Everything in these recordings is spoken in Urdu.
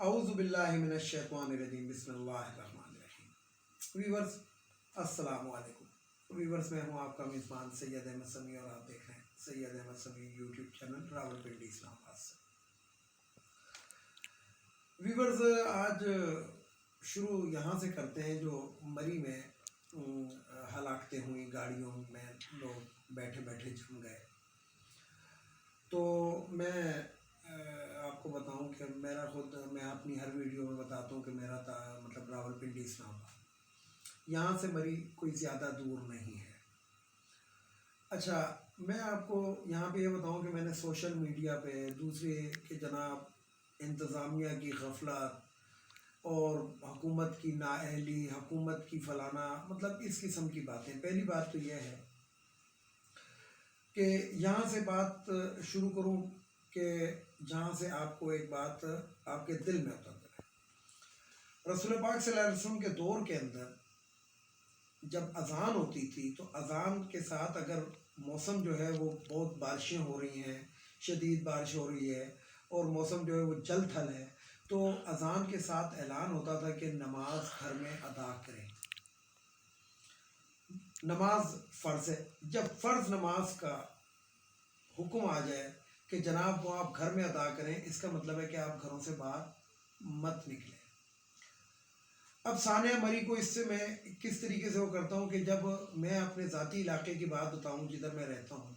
اعوذ باللہ من الشیطان الرجیم بسم اللہ الرحمن الرحیم۔ ویورز السلام علیکم۔ ویورز میں ہوں آپ کا میزبان سید احمد سمیع اور آپ دیکھ رہے ہیں سید احمد سمیع یوٹیوب چینل راولپنڈی اسلام آباد سے۔ ویورز آج شروع یہاں سے کرتے ہیں جو مری میں ہلاکتیں ہوئیں، گاڑیوں میں لوگ بیٹھے بیٹھے جم گئے۔ تو میں آپ کو بتاؤں کہ میں اپنی ہر ویڈیو میں بتاتا ہوں کہ میرا مطلب راولپنڈی اسلام آباد، یہاں سے مری کوئی زیادہ دور نہیں ہے۔ اچھا، میں آپ کو یہاں پہ یہ بتاؤں کہ میں نے سوشل میڈیا پہ دوسرے کہ جناب انتظامیہ کی غفلت اور حکومت کی نااہلی، حکومت کی فلانا، مطلب اس قسم کی باتیں۔ پہلی بات تو یہ ہے کہ یہاں سے بات شروع کروں کہ جہاں سے آپ کو ایک بات آپ کے دل میں اتر جائے۔ رسول پاک صلی اللہ علیہ وسلم کے دور کے اندر جب اذان ہوتی تھی تو اذان کے ساتھ اگر موسم جو ہے وہ بہت بارشیں ہو رہی ہیں، شدید بارش ہو رہی ہے اور موسم جو ہے وہ جل تھل ہے، تو اذان کے ساتھ اعلان ہوتا تھا کہ نماز گھر میں ادا کریں۔ نماز فرض ہے۔ جب فرض نماز کا حکم آ جائے کہ جناب وہ آپ گھر میں ادا کریں، اس کا مطلب ہے کہ آپ گھروں سے باہر مت نکلیں۔ اب ثانیہ مری کو اس سے میں کس طریقے سے وہ کرتا ہوں کہ جب میں اپنے ذاتی علاقے کی بات بتاؤں جدھر میں رہتا ہوں،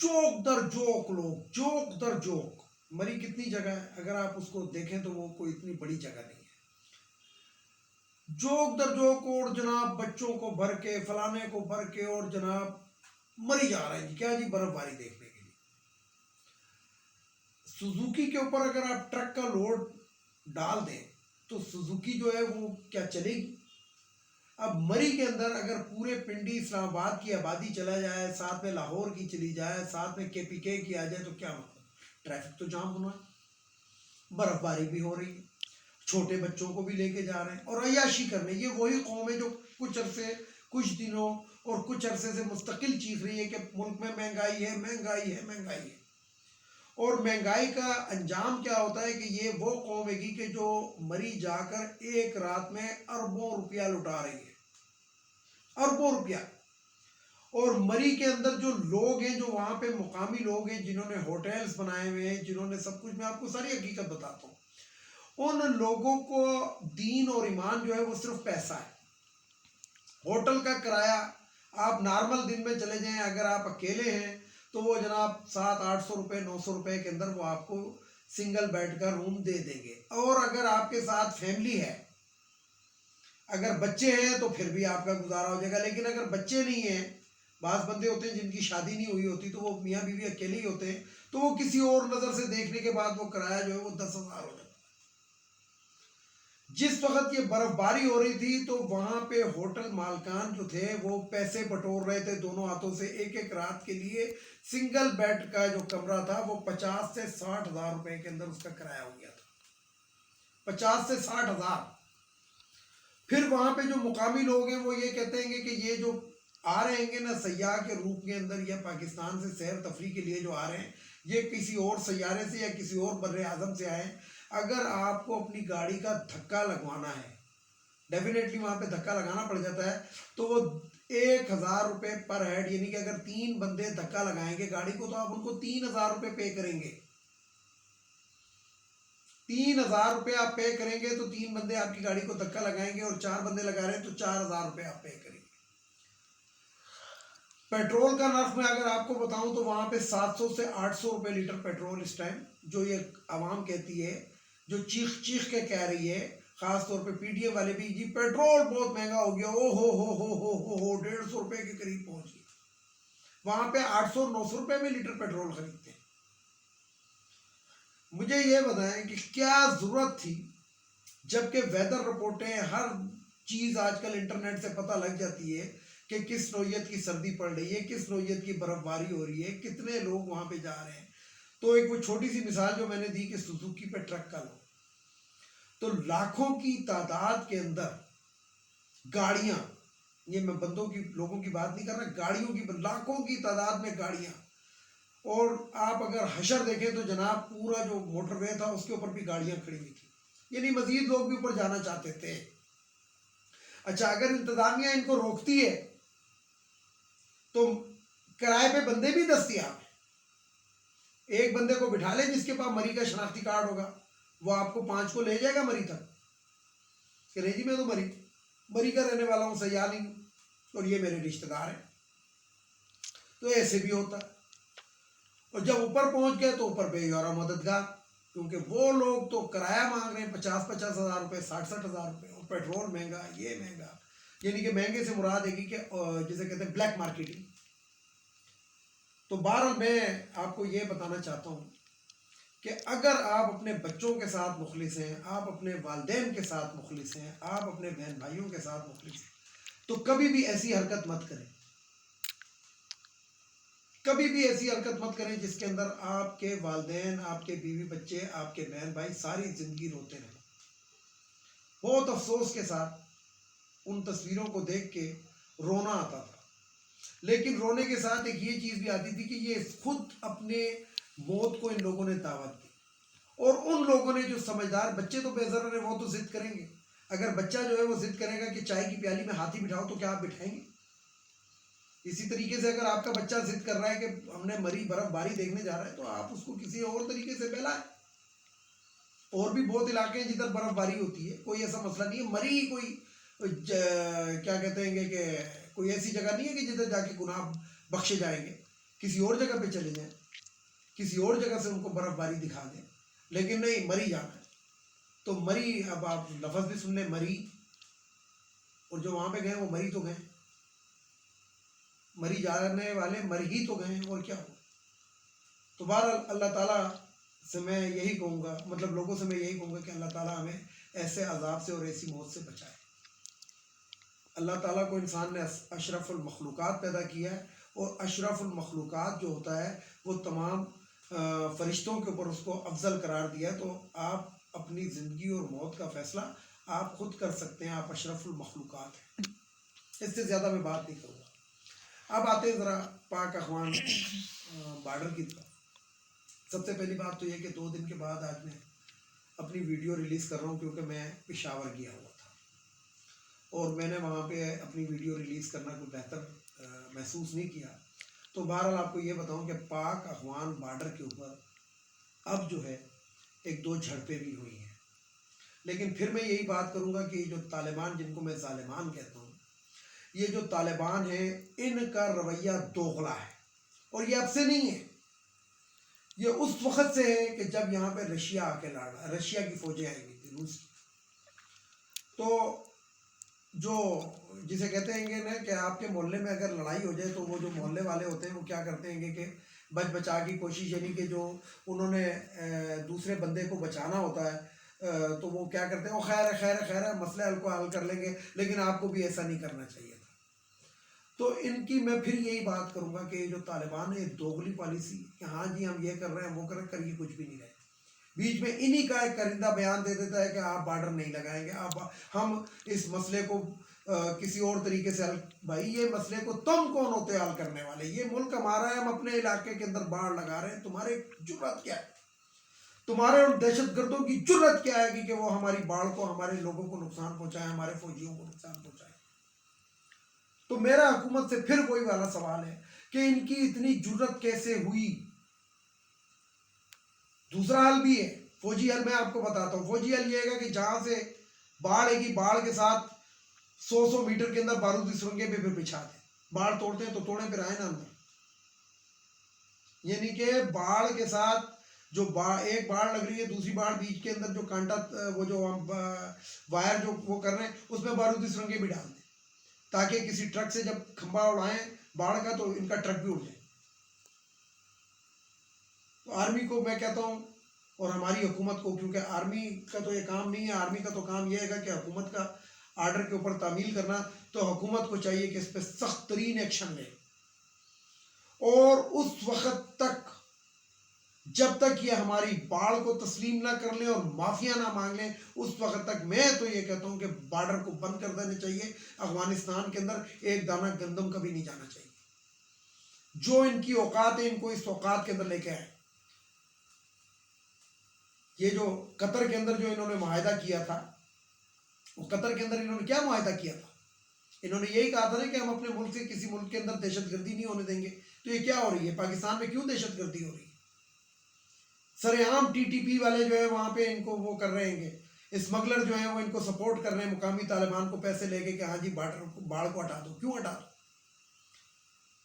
جوک در جوک لوگ، جوک در جوک۔ مری کتنی جگہ ہے، اگر آپ اس کو دیکھیں تو وہ کوئی اتنی بڑی جگہ نہیں ہے۔ جوک در جوک اور جناب بچوں کو بھر کے، فلانے کو بھر کے، اور جناب مری جا رہے ہیں جی، کیا جی برف باری دیکھنے کے لیے۔ سوزوکی کے اوپر اگر آپ ٹرک کا لوڈ ڈال دیں تو سوزوکی جو ہے وہ کیا چلے گی؟ اب مری کے اندر اگر پورے پنڈی اسلام آباد کی آبادی چلا جائے، ساتھ میں لاہور کی چلی جائے، ساتھ میں KPK کی آ جائے، تو کیا مطلب؟ ٹریفک تو جام ہونا ہے، برف باری بھی ہو رہی ہے، چھوٹے بچوں کو بھی لے کے جا رہے ہیں اور عیاشی کرنے۔ یہ وہی قوم ہے جو کچھ عرصے، کچھ دنوں اور کچھ عرصے سے مستقل چیخ رہی ہے کہ ملک میں مہنگائی ہے، مہنگائی ہے، مہنگائی ہے۔ اور مہنگائی کا انجام کیا ہوتا ہے کہ یہ وہ قوم ہے کہ جو مری جا کر ایک رات میں اربوں روپیہ لٹا رہی ہے، اربوں روپیہ۔ اور مری کے اندر جو لوگ ہیں، جو وہاں پہ مقامی لوگ ہیں، جنہوں نے ہوٹلز بنائے ہوئے ہیں، جنہوں نے سب کچھ، میں آپ کو ساری حقیقت بتاتا ہوں، ان لوگوں کو دین اور ایمان جو ہے وہ صرف پیسہ ہے۔ ہوٹل کا کرایہ آپ نارمل دن میں چلے جائیں، اگر آپ اکیلے ہیں تو وہ جناب 700-800 روپے، 900 روپے کے اندر وہ آپ کو سنگل بیڈ کا روم دے دیں گے۔ اور اگر آپ کے ساتھ فیملی ہے، اگر بچے ہیں تو پھر بھی آپ کا گزارا ہو جائے گا۔ لیکن اگر بچے نہیں ہیں، بعض بندے ہوتے ہیں جن کی شادی نہیں ہوئی ہوتی، تو وہ میاں بیوی اکیلے ہی ہوتے ہیں، تو وہ کسی اور نظر سے دیکھنے کے بعد وہ کرایہ جو ہے وہ 10,000 ہو جاتا ہے۔ جس وقت یہ برف باری ہو رہی تھی تو وہاں پہ ہوٹل مالکان جو تھے وہ پیسے بٹور رہے تھے دونوں ہاتھوں سے، ایک ایک رات کے لیے سنگل بیڈ کا جو کمرہ تھا وہ 50 سے 60 ہزار روپے کے اندر اس کا کرایہ ہو گیا تھا، 50 سے 60 ہزار۔ پھر وہاں پہ جو مقامی لوگ ہیں وہ یہ کہتے ہیں کہ یہ جو آ رہے ہیں نا سیاح کے روپ کے اندر، یا پاکستان سے سیر تفریح کے لیے جو آ رہے ہیں، یہ کسی اور سیارے سے یا کسی اور بر اعظم سے آئے ہیں۔ اگر آپ کو اپنی گاڑی کا دھکا لگوانا ہے، ڈیفینیٹلی وہاں پہ دھکا لگانا پڑ جاتا ہے، تو وہ 1,000 روپے پر ہیڈ، یعنی کہ اگر 3 بندے دھکا لگائیں گے گاڑی کو تو آپ ان کو 3,000 روپے پے کریں گے۔ 3,000 روپے آپ پے کریں گے تو 3 بندے آپ کی گاڑی کو دھکا لگائیں گے، اور 4 بندے لگا رہے ہیں تو 4,000 روپے آپ پے کریں گے۔ پیٹرول کا نرخ میں اگر آپ کو بتاؤں تو وہاں پہ 700 سے 800 روپے لیٹر پیٹرول اس ٹائم، جو یہ عوام کہتی ہے، جو چیخ چیخ کے کہہ رہی ہے، خاص طور پہ PTI والے بھی، جی پیٹرول بہت مہنگا ہو گیا، او ہو 150 روپے کے قریب پہنچ گیا۔ وہاں پہ 800-900 روپے میں لیٹر پیٹرول خریدتے ہیں۔ مجھے یہ بتائیں کہ کیا ضرورت تھی، جبکہ ویدر رپورٹیں، ہر چیز آج کل انٹرنیٹ سے پتہ لگ جاتی ہے کہ کس نوعیت کی سردی پڑ رہی ہے، کس نوعیت کی برف باری ہو رہی ہے، کتنے لوگ وہاں پہ جا رہے ہیں۔ تو ایک وہ چھوٹی سی مثال جو میں نے دی کہ سوزوکی پہ ٹرک کا لو، تو لاکھوں کی تعداد کے اندر گاڑیاں، یہ میں بندوں کی، لوگوں کی بات نہیں کر رہا، گاڑیوں کی لاکھوں کی تعداد میں گاڑیاں اور آپ اگر حشر دیکھیں تو جناب پورا جو موٹر وے تھا اس کے اوپر بھی گاڑیاں کھڑی ہوئی تھی، یعنی مزید لوگ بھی اوپر جانا چاہتے تھے۔ اچھا، اگر انتظامیہ ان کو روکتی ہے تو کرائے پہ بندے بھی دستیاب ہیں، ایک بندے کو بٹھا لے جس کے پاس مری کا شناختی کارڈ ہوگا، وہ آپ کو 5 کو لے جائے گا مری تک کہ نہیں جی میں تو مری کا رہنے والا ہوں، سیاح نہیں ہوں اور یہ میرے رشتہ دار ہیں۔ تو ایسے بھی ہوتا ہے۔ اور جب اوپر پہنچ گئے تو اوپر بے یارہ مددگار، کیونکہ وہ لوگ تو کرایہ مانگ رہے ہیں 50-50 ہزار روپے، 60-60 ہزار روپے، اور پیٹرول مہنگا، یہ مہنگا، یعنی کہ مہنگے سے مراد ہے کہ جسے کہتے ہیں بلیک مارکیٹنگ۔ تو بہرحال میں آپ کو یہ بتانا چاہتا ہوں کہ اگر آپ اپنے بچوں کے ساتھ مخلص ہیں، آپ اپنے والدین کے ساتھ مخلص ہیں، آپ اپنے بہن بھائیوں کے ساتھ مخلص ہیں، تو کبھی بھی ایسی حرکت مت کریں، کبھی بھی ایسی حرکت مت کریں جس کے اندر آپ کے والدین، آپ کے بیوی بچے، آپ کے بہن بھائی ساری زندگی روتے رہیں۔ بہت افسوس کے ساتھ ان تصویروں کو دیکھ کے رونا آتا تھا، لیکن رونے کے ساتھ ایک یہ چیز بھی آتی تھی کہ یہ خود اپنے موت کو ان لوگوں نے دعوت دی، اور ان لوگوں نے جو سمجھدار بچے تو بے ضرر ہیں، وہ تو ضد کریں گے۔ اگر بچہ جو ہے وہ ضد کرے گا کہ چائے کی پیالی میں ہاتھی بٹھاؤ تو کیا آپ بٹھائیں گے؟ اسی طریقے سے اگر آپ کا بچہ ضد کر رہا ہے کہ ہم نے مری برف باری دیکھنے جا رہا ہے تو آپ اس کو کسی اور طریقے سے بہلائیں۔ اور بھی بہت علاقے ہیں جدھر برف باری ہوتی ہے، کوئی ایسا مسئلہ نہیں ہے۔ مری کوئی کیا کہتے ہیں کہ کوئی ایسی جگہ نہیں ہے کہ جدھر جا کے گناہ بخشے جائیں گے۔ کسی اور جگہ پہ چلے جائیں، کسی اور جگہ سے ان کو برف باری دکھا دیں، لیکن نہیں مری جانا ہے۔ تو مری، اب آپ لفظ بھی سن لیں مری، اور جو وہاں پہ گئے وہ مری تو گئے، مری جانے والے مر ہی تو گئے ہیں، اور کیا ہو۔ تو بہرحال اللہ تعالیٰ سے میں یہی کہوں گا، مطلب لوگوں سے میں یہی کہوں گا کہ اللہ تعالیٰ ہمیں ایسے عذاب سے اور ایسی موت سے بچائے۔ اللہ تعالیٰ کو انسان نے اشرف المخلوقات پیدا کیا ہے، اور اشرف المخلوقات جو ہوتا ہے وہ تمام فرشتوں کے اوپر اس کو افضل قرار دیا ہے۔ تو آپ اپنی زندگی اور موت کا فیصلہ آپ خود کر سکتے ہیں، آپ اشرف المخلوقات ہیں۔ اس سے زیادہ میں بات نہیں کروں گا۔ اب آتے ہیں ذرا پاک اخوان بارڈر کی طرف۔ سب سے پہلی بات تو یہ کہ 2 دن کے بعد آج میں اپنی ویڈیو ریلیز کر رہا ہوں، کیونکہ میں پشاور گیا ہوا تھا اور میں نے وہاں پہ اپنی ویڈیو ریلیز کرنا کوئی بہتر محسوس نہیں کیا۔ تو بہرحال آپ کو یہ بتاؤں کہ پاک افغان بارڈر کے اوپر اب جو ہے 1-2 جھڑپیں بھی ہوئی ہیں، لیکن پھر میں یہی بات کروں گا کہ جو طالبان، جن کو میں ظالمان کہتا ہوں، یہ جو طالبان ہیں ان کا رویہ دوغلا ہے، اور یہ اب سے نہیں ہے، یہ اس وقت سے ہے کہ جب یہاں پہ رشیا آ کے لڑا، رشیا کی فوجیں آئی ہوئی تھی، روس کی۔ تو جو جسے کہتے ہیں نا کہ آپ کے محلے میں اگر لڑائی ہو جائے تو وہ جو محلے والے ہوتے ہیں وہ کیا کرتے ہیں کہ بچ بچا کی کوشش، یعنی کہ جو انہوں نے دوسرے بندے کو بچانا ہوتا ہے تو وہ کیا کرتے ہیں، وہ خیر ہے خیر ہے خیر ہے، مسئلہ حل کو حل کر لیں گے، لیکن آپ کو بھی ایسا نہیں کرنا چاہیے تھا۔ تو ان کی میں پھر یہی بات کروں گا کہ جو طالبان ہے دوغلی پالیسی کہ ہاں جی ہم یہ کر رہے ہیں وہ کر یہ کچھ بھی نہیں رہے، بیچ میں انہی کا ایک کرندہ بیان دے دیتا ہے کہ آپ بارڈر نہیں لگائیں گے، ہم اس مسئلے کو کسی اور طریقے سے حل۔ بھائی یہ مسئلے کو تم کون ہوتے حل کرنے والے؟ یہ ملک ہمارا ہے، ہم اپنے علاقے کے اندر باڑ لگا رہے ہیں، تمہارے جرات کیا ہے؟ تمہارے ان دہشت گردوں کی جرت کیا ہے کہ وہ ہماری باڑ کو، ہمارے لوگوں کو نقصان پہنچائے، ہمارے فوجیوں کو نقصان پہنچائے؟ تو میرا حکومت سے پھر وہی والا سوال ہے کہ ان کی اتنی جرت کیسے ہوئی؟ دوسرا حل بھی ہے، فوجی حل میں آپ کو بتاتا ہوں۔ فوجی حل یہ ہے کہ جہاں سے باڑ ہے گی، باڑ کے ساتھ 100 میٹر کے اندر بارودی سرنگیں پہ پھر بچھا دیں، باڑ توڑتے ہیں تو توڑیں، پھر آئیں نا اندر۔ یعنی کہ باڑ کے ساتھ جو ایک باڑ لگ رہی ہے، دوسری باڑ بیچ کے اندر جو کانٹا، وہ جو وائر جو وہ کر رہے ہیں اس میں بارودی سرنگیں بھی ڈال دیں، تاکہ کسی ٹرک سے جب کھمبا اڑائیں باڑ کا تو ان کا ٹرک بھی اڑ جائے۔ تو آرمی کو میں کہتا ہوں اور ہماری حکومت کو، کیونکہ آرمی کا تو یہ کام نہیں ہے، آرمی کا تو کام یہ ہے کہ حکومت کا آرڈر کے اوپر تعمیل کرنا، تو حکومت کو چاہیے کہ اس پہ سخت ترین ایکشن لے، اور اس وقت تک جب تک یہ ہماری باڑ کو تسلیم نہ کر لیں اور معافیا نہ مانگ لیں، اس وقت تک میں تو یہ کہتا ہوں کہ بارڈر کو بند کر دینا چاہیے۔ افغانستان کے اندر ایک دانہ گندم کا بھی نہیں جانا چاہیے۔ جو ان کی اوقات ہے ان کو اس اوقات کے اندر لے کے آئے. یہ جو قطر کے اندر جو انہوں نے معاہدہ کیا تھا، وہ قطر کے اندر انہوں نے کیا معاہدہ کیا تھا؟ انہوں نے یہی کہا تھا نا کہ ہم اپنے ملک سے کسی ملک کے اندر دہشت گردی نہیں ہونے دیں گے. تو یہ کیا ہو رہی ہے؟ پاکستان میں کیوں دہشت گردی ہو رہی ہے؟ سر عام ٹی ٹی پی والے جو ہے وہاں پہ ان کو وہ کر رہے ہیں، اسمگلر جو ہیں وہ ان کو سپورٹ کر رہے ہیں، مقامی طالبان کو پیسے لے کے کہ ہاں جی باڑ کو ہٹا دو. کیوں ہٹا دو؟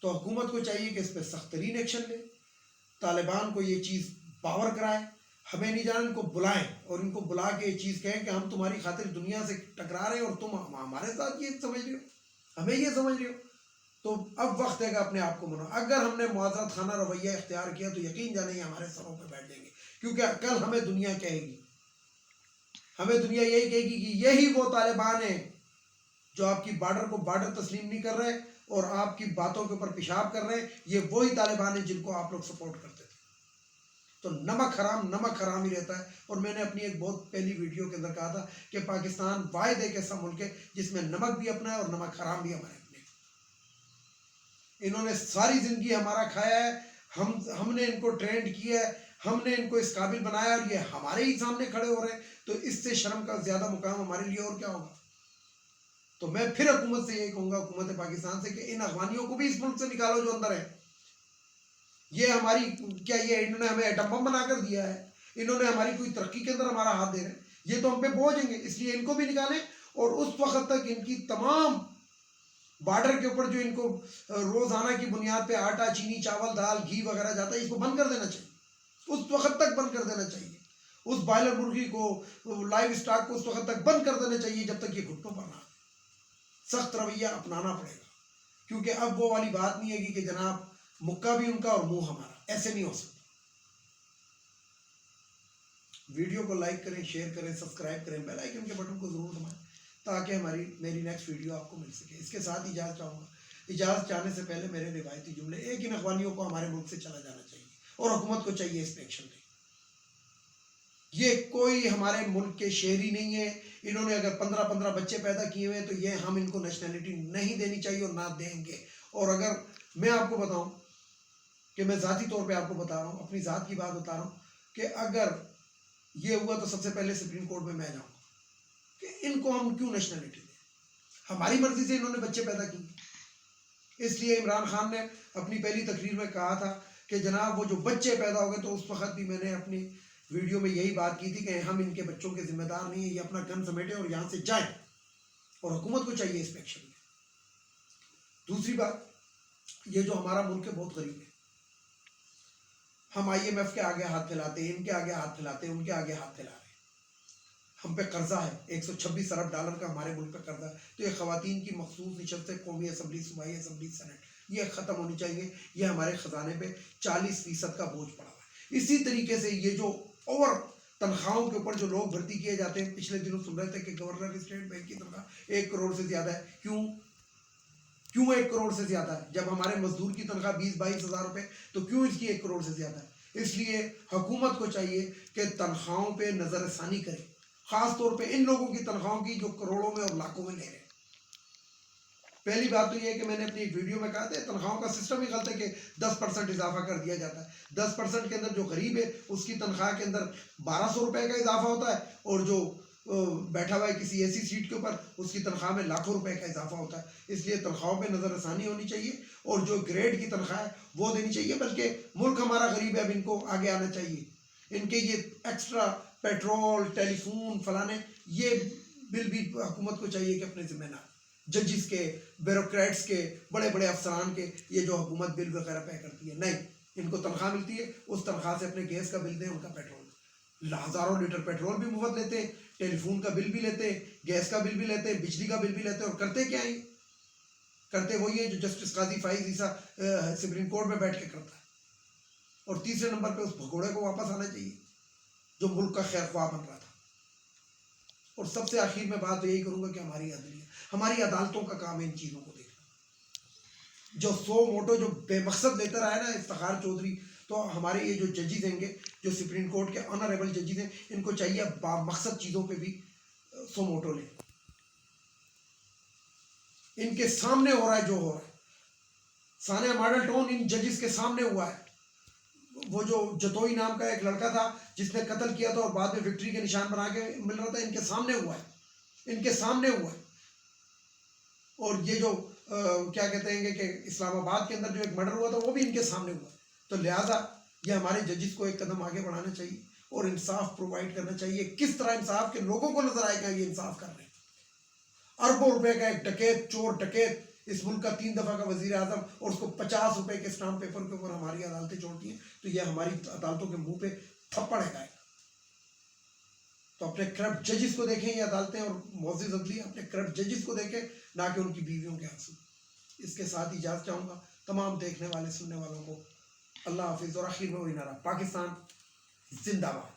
تو حکومت کو چاہیے کہ اس پہ سخت ترین ایکشن لے، طالبان کو یہ چیز پاور کرائے. ہمیں نہیں جانا، ان کو بلائیں اور ان کو بلا کے یہ چیز کہیں کہ ہم تمہاری خاطر دنیا سے ٹکرا رہے ہیں اور تم ہمارے ساتھ یہ سمجھ رہے ہو، ہمیں یہ سمجھ رہے ہو. تو اب وقت ہے کہ اپنے آپ کو منو. اگر ہم نے معذرت خانہ رویہ اختیار کیا تو یقین جانے یہ ہمارے سروں پہ بیٹھ جائیں گے، کیونکہ کل ہمیں دنیا کہے گی، ہمیں دنیا یہی کہے گی کہ یہی وہ طالبان ہیں جو آپ کی بارڈر کو بارڈر تسلیم نہیں کر رہے اور آپ کی باتوں کے اوپر پیشاب کر رہے ہیں. یہ وہی طالبان ہیں جن کو آپ لوگ سپورٹ کرتے تھے. تو نمک حرام ہی رہتا ہے. اور میں نے اپنی ایک بہت پہلی ویڈیو کے اندر کہا تھا کہ پاکستان واحد ایک ایسا ملک ہے جس میں نمک بھی اپنا ہے اور نمک حرام بھی ہمارے اپنے. انہوں نے ساری زندگی ہمارا کھایا ہے، ہم نے ان کو ٹرینڈ کیا ہے، ہم نے ان کو اس قابل بنایا اور یہ ہمارے ہی سامنے کھڑے ہو رہے ہیں. تو اس سے شرم کا زیادہ مقام ہمارے لیے اور کیا ہوگا؟ تو میں پھر حکومت سے یہی کہوں گا، حکومت پاکستان سے، کہ ان افغانیوں کو بھی اس ملک سے نکالو جو اندر ہے. یہ ہماری کیا یہ انہوں نے ہمیں ایٹم بم بنا کر دیا ہے؟ انہوں نے ہماری کوئی ترقی کے اندر ہمارا ہاتھ دے رہے ہیں؟ یہ تو ہم پہ بوجھ ہیں گے. اس لیے ان کو بھی نکالیں اور اس وقت تک ان کی تمام بارڈر کے اوپر جو ان کو روزانہ کی بنیاد پہ آٹا، چینی، چاول، دال، گھی وغیرہ جاتا ہے، اس کو بند کر دینا چاہیے. اس وقت تک بند کر دینا چاہیے. اس بائلر مرغی کو، لائیو اسٹاک کو اس وقت تک بند کر دینا چاہیے جب تک یہ گھٹنوں پر نہ. سخت رویہ اپنانا پڑے گا، کیونکہ اب وہ والی بات نہیں ہے کہ جناب مکہ بھی ان کا اور منہ ہمارا. ایسے نہیں ہو سکتا. ویڈیو کو لائک کریں، شیئر کریں، سبسکرائب کریں، بیل آئیکن کے بٹن کو ضرور دبائیں تاکہ میری نیکسٹ ویڈیو آپ کو مل سکے. اس کے ساتھ اجازت چاہوں گا. اجازت چاہنے سے پہلے میرے روایتی جملے، ایک ان اخوانیوں کو ہمارے ملک سے چلا جانا چاہیے اور حکومت کو چاہیے اس پہ ایکشن لے. یہ کوئی ہمارے ملک کے شہری نہیں ہے. انہوں نے اگر 15 بچے پیدا کیے ہوئے تو یہ ہم ان کو نیشنلٹی نہیں دینی چاہیے اور نہ دیں گے. اور اگر میں آپ کو بتاؤں کہ میں ذاتی طور پہ آپ کو بتا رہا ہوں، اپنی ذات کی بات بتا رہا ہوں، کہ اگر یہ ہوا تو سب سے پہلے سپریم کورٹ میں جاؤں گا کہ ان کو ہم کیوں نیشنلٹی دیں. ہماری مرضی سے انہوں نے بچے پیدا کیے. اس لیے عمران خان نے اپنی پہلی تقریر میں کہا تھا کہ جناب وہ جو بچے پیدا ہو گئے، تو اس وقت بھی میں نے اپنی ویڈیو میں یہی بات کی تھی کہ ہم ان کے بچوں کے ذمہ دار نہیں ہیں. یہ اپنا گن سمیٹیں اور یہاں سے جائیں اور حکومت کو چاہیے اس پہ ایکشن لیں. دوسری بات، یہ جو ہمارا ملک ہے بہت غریب ہے. ہم آئی ایم ایف کے آگے ہاتھ پھیلاتے ہیں، ان کے آگے ہاتھ پھیلاتے ہیں، ان کے آگے ہاتھ پھیلا رہے ہیں. ہم پہ قرضہ ہے، $126 ارب کا ہمارے ملک پہ قرضہ ہے. تو یہ خواتین کی مخصوص نشستیں، قومی اسمبلی، صوبائی اسمبلی، سینٹ، یہ ختم ہونی چاہیے. یہ ہمارے خزانے پہ 40% کا بوجھ پڑا ہوا ہے. اسی طریقے سے یہ جو اور تنخواہوں کے اوپر جو لوگ بھرتی کیے جاتے ہیں، پچھلے دنوں سن رہے تھے کہ گورنر اسٹیٹ بینک کی تنخواہ 1 کروڑ سے زیادہ ہے. کیوں 1 کروڑ سے زیادہ ہے؟ جب ہمارے مزدور کی تنخواہ 20-22 ہزار روپے، تو کیوں اس کی 1 کروڑ سے زیادہ ہے؟ اس لیے حکومت کو چاہیے کہ تنخواہوں پہ نظر ثانی کرے، خاص طور پہ ان لوگوں کی تنخواہوں کی جو کروڑوں میں اور لاکھوں میں لے رہے ہیں. پہلی بات تو یہ ہے کہ میں نے اپنی ایک ویڈیو میں کہا تھا تنخواہوں کا سسٹم ہی غلط ہے کہ 10% اضافہ کر دیا جاتا ہے. 10% کے اندر جو غریب ہے اس کی تنخواہ کے اندر 1200 روپے کا اضافہ ہوتا ہے، اور جو بیٹھا ہوا ہے کسی ایسی سیٹ کے اوپر اس کی تنخواہ میں لاکھوں روپے کا اضافہ ہوتا ہے. اس لیے تنخواہوں پہ نظر ثانی ہونی چاہیے اور جو گریڈ کی تنخواہ ہے وہ دینی چاہیے. بلکہ ملک ہمارا غریب ہے، اب ان کو آگے آنا چاہیے. ان کے یہ ایکسٹرا پیٹرول، ٹیلی فون، فلانے، یہ بل بھی حکومت کو چاہیے کہ اپنے ذمہ نہ. ججز کے، بیوروکریٹس کے، بڑے بڑے افسران کے، یہ جو حکومت بل وغیرہ پے کرتی ہے، نہیں، ان کو تنخواہ ملتی ہے، اس تنخواہ سے اپنے گیس کا بل دیں، ان کا پیٹرول، ہزاروں لیٹر پیٹرول بھی مفت لیتے ہیں، ٹیلی فون کا بل بھی لیتے ہیں، گیس کا بل بھی لیتے ہیں، بجلی کا بل بھی لیتے ہیں. اور کرتے کیا ہیں؟ کرتے وہی ہیں جو جسٹس قاضی فائز عیسیٰ سپریم کورٹ میں بیٹھ کے کرتا ہے. اور تیسرے نمبر پہ اس بھگوڑے کو واپس آنا چاہیے جو ملک کا خیر خواہ بن رہا تھا. اور سب سے آخر میں بات یہی کروں گا کہ ہماری عدالتوں کا کام ہے ان چیزوں کو دیکھنا. جو سو موٹو جو بے مقصد لیتا رہا ہے نا افتخار چودھری، تو ہمارے یہ جو ججز ہیں گے، جو سپریم کورٹ کے آنریبل ججز ہیں، ان کو چاہیے با مقصد چیزوں پہ بھی سو موٹو لیں. ان کے سامنے ہو رہا ہے جو ہو رہا ہے، سانحہ ماڈل ٹاؤن ان ججز کے سامنے ہوا ہے. وہ جو جتوئی نام کا ایک لڑکا تھا جس نے قتل کیا تھا اور بعد میں وکٹری کے نشان بنا کے مل رہا تھا، ان کے سامنے ہوا ہے، ان کے سامنے ہوا ہے. اور یہ جو کیا کہتے ہیں کہ اسلام آباد کے اندر جو ایک مرڈر ہوا تھا وہ بھی ان کے سامنے ہوا. تو لہٰذا یہ ہمارے ججز کو ایک قدم آگے بڑھانا چاہیے اور انصاف پرووائڈ کرنا چاہیے. کس طرح انصاف کے لوگوں کو نظر آئے گا یہ انصاف کر رہے ہیں. اربوں روپے کا ایک ڈکیت، چور ڈکیت، اس ملک کا 3 دفعہ کا وزیر اعظم، اور اس کو 50 روپے کے اسٹامپ پیپر کے اوپر ہماری عدالتیں چھوڑتی ہیں. تو یہ ہماری عدالتوں کے منہ پہ تھپڑ ہے. تو اپنے کرپٹ ججز کو دیکھیں یہ عدالتیں اور معزز عدلیہ اپنے کرپٹ ججز کو دیکھیں، نہ کہ ان کی بیویوں کے آنسو. اس کے ساتھ اجازت چاہوں گا تمام دیکھنے والے سننے والوں کو. اللہ حافظ. اور آخر میں وہی نعرہ، پاکستان زندہ باد.